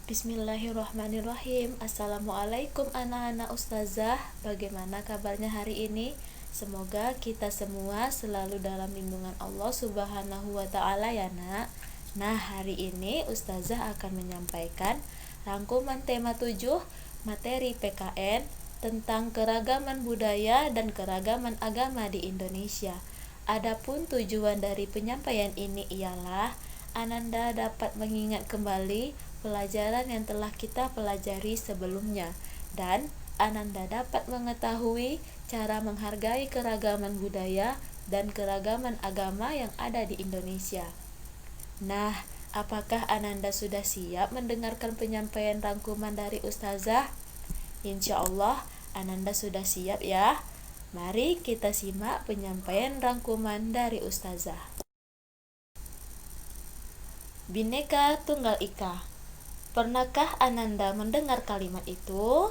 Bismillahirrahmanirrahim. Assalamualaikum anak-anak ustazah. Bagaimana kabarnya hari ini? Semoga kita semua selalu dalam lindungan Allah Subhanahu wa ta'ala ya nak. Nah, hari ini ustazah akan menyampaikan rangkuman tema 7 materi PKN tentang keragaman budaya dan keragaman agama di Indonesia. Adapun tujuan dari penyampaian ini ialah Ananda dapat mengingat kembali pelajaran yang telah kita pelajari sebelumnya, dan Ananda dapat mengetahui cara menghargai keragaman budaya dan keragaman agama yang ada di Indonesia. Nah, apakah Ananda sudah siap mendengarkan penyampaian rangkuman dari ustazah? Insya Allah Ananda sudah siap ya. Mari kita simak penyampaian rangkuman dari ustazah. Bhinneka Tunggal Ika. Pernahkah Ananda mendengar kalimat itu?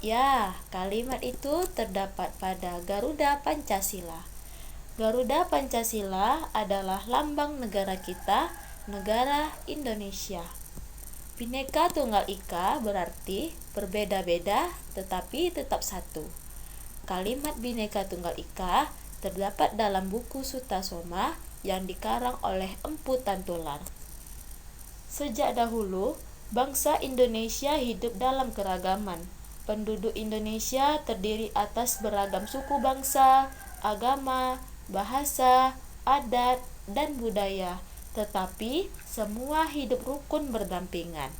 Ya, kalimat itu terdapat pada Garuda Pancasila. Garuda Pancasila adalah lambang negara kita, negara Indonesia. Bhinneka Tunggal Ika berarti berbeda-beda tetapi tetap satu. Kalimat Bhinneka Tunggal Ika terdapat dalam buku Sutasoma yang dikarang oleh Empu Tantular. Sejak dahulu, bangsa Indonesia hidup dalam keragaman. Penduduk Indonesia terdiri atas beragam suku bangsa, agama, bahasa, adat, dan budaya, tetapi semua hidup rukun berdampingan.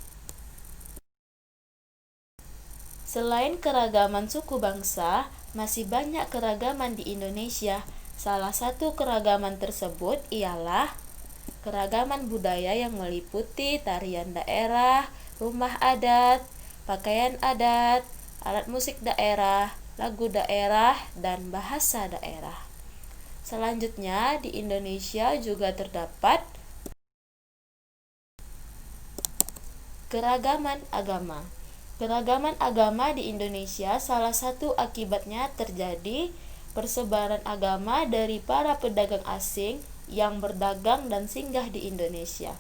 Selain keragaman suku bangsa, masih banyak keragaman di Indonesia. Salah satu keragaman tersebut ialah keragaman budaya yang meliputi tarian daerah, rumah adat, pakaian adat, alat musik daerah, lagu daerah, dan bahasa daerah. Selanjutnya, di Indonesia juga terdapat keragaman agama. Keragaman agama di Indonesia salah satu akibatnya terjadi persebaran agama dari para pedagang asing yang berdagang dan singgah di Indonesia.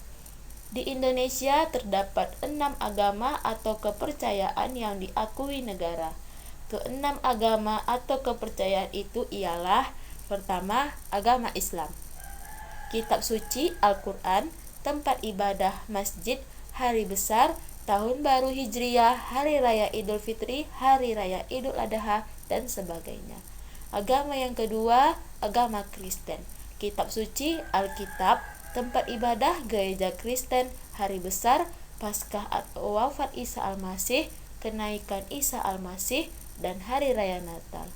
Di Indonesia terdapat 6 agama atau kepercayaan yang diakui negara. Keenam agama atau kepercayaan itu ialah: pertama, agama Islam. Kitab suci Al-Quran, tempat ibadah masjid, hari besar, tahun baru Hijriyah, hari raya Idul Fitri, hari raya Idul Adha, dan sebagainya. Agama yang kedua, agama Kristen. Kitab suci Alkitab, tempat ibadah gereja Kristen, hari besar, Paskah atau wafat Isa Al-Masih, kenaikan Isa Al-Masih, dan hari raya Natal.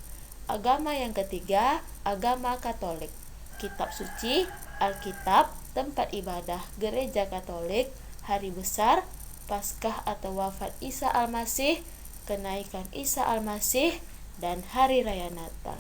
Agama yang ketiga, agama Katolik. Kitab suci Alkitab, tempat ibadah gereja Katolik, hari besar, Paskah atau wafat Isa Al-Masih, kenaikan Isa Al-Masih, dan hari raya Natal.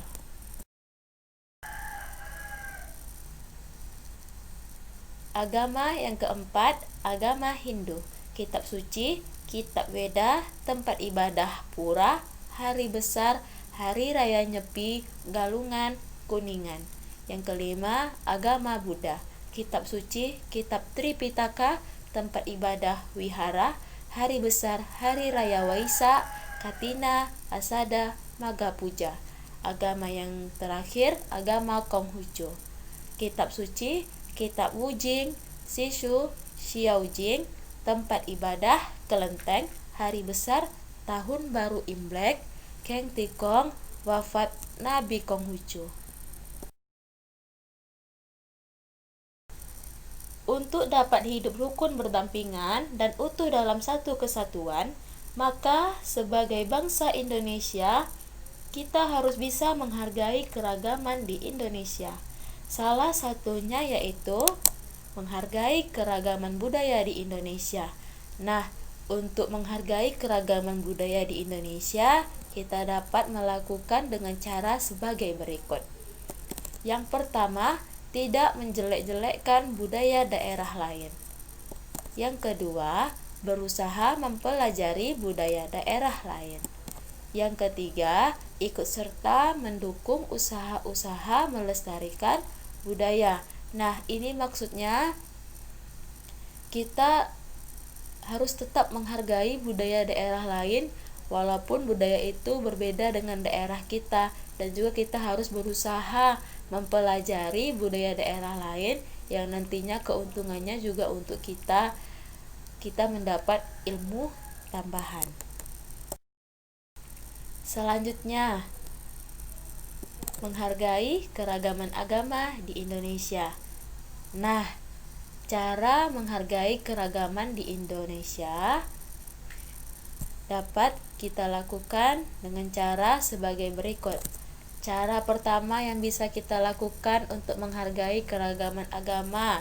Agama yang keempat, agama Hindu. Kitab suci, kitab Weda, tempat ibadah pura, hari besar, hari raya Nyepi, Galungan, Kuningan. Yang kelima, agama Buddha. Kitab suci, kitab Tripitaka, tempat ibadah wihara, hari besar, hari raya Waisak, Katina, Asada, Maga Puja. Agama yang terakhir, agama Konghucu. Kitab suci, kitab Wujing, Sishu, Xiaojing, tempat ibadah kelenteng, hari besar, tahun baru Imlek, Keng Tikong, wafat Nabi Konghucu. Untuk dapat hidup rukun berdampingan dan utuh dalam satu kesatuan, maka sebagai bangsa Indonesia, kita harus bisa menghargai keragaman di Indonesia. Salah satunya yaitu menghargai keragaman budaya di Indonesia. Nah, untuk menghargai keragaman budaya di Indonesia, kita dapat melakukan dengan cara sebagai berikut. Yang pertama, tidak menjelek-jelekkan budaya daerah lain. Yang kedua, berusaha mempelajari budaya daerah lain. Yang ketiga, ikut serta mendukung usaha-usaha melestarikan budaya. Nah, ini maksudnya kita harus tetap menghargai budaya daerah lain walaupun budaya itu berbeda dengan daerah kita, dan juga kita harus berusaha mempelajari budaya daerah lain yang nantinya keuntungannya juga untuk kita mendapat ilmu tambahan. Selanjutnya, menghargai keragaman agama di Indonesia. Nah, cara menghargai keragaman di Indonesia dapat kita lakukan dengan cara sebagai berikut. Cara pertama yang bisa kita lakukan untuk menghargai keragaman agama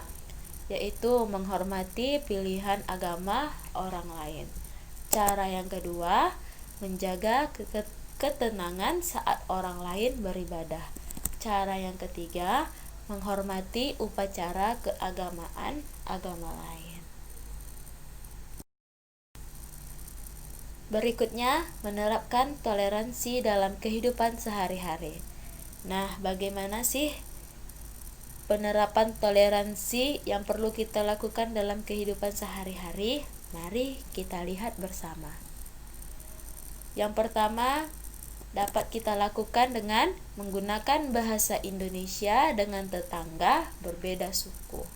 yaitu menghormati pilihan agama orang lain. Cara yang kedua, menjaga ketenangan saat orang lain beribadah. Cara yang ketiga, menghormati upacara keagamaan agama lain. Berikutnya, menerapkan toleransi dalam kehidupan sehari-hari. Nah, bagaimana sih penerapan toleransi yang perlu kita lakukan dalam kehidupan sehari-hari? Mari kita lihat bersama. Yang pertama, dapat kita lakukan dengan menggunakan bahasa Indonesia dengan tetangga berbeda suku.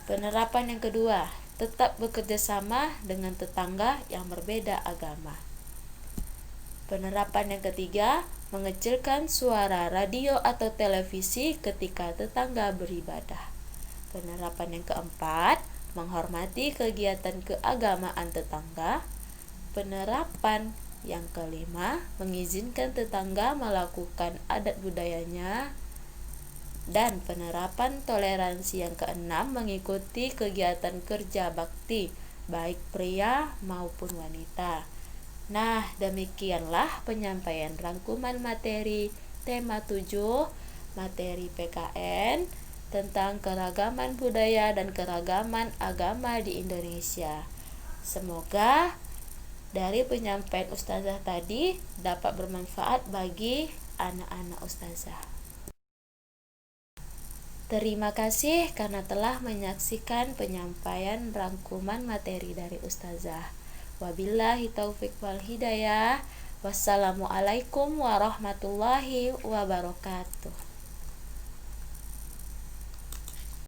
Penerapan yang kedua, tetap bekerja sama dengan tetangga yang berbeda agama. Penerapan yang ketiga, mengecilkan suara radio atau televisi ketika tetangga beribadah. Penerapan yang keempat, menghormati kegiatan keagamaan tetangga. Penerapan yang kelima, mengizinkan tetangga melakukan adat budayanya. Dan penerapan toleransi yang keenam, mengikuti kegiatan kerja bakti, baik pria maupun wanita. Nah, demikianlah penyampaian rangkuman materi tema 7 materi PKN tentang keragaman budaya dan keragaman agama di Indonesia. Semoga dari penyampaian ustazah tadi dapat bermanfaat bagi anak-anak ustazah. Terima kasih karena telah menyaksikan penyampaian rangkuman materi dari ustazah. Wabillahi taufiq wal hidayah. Wassalamualaikum warahmatullahi wabarakatuh.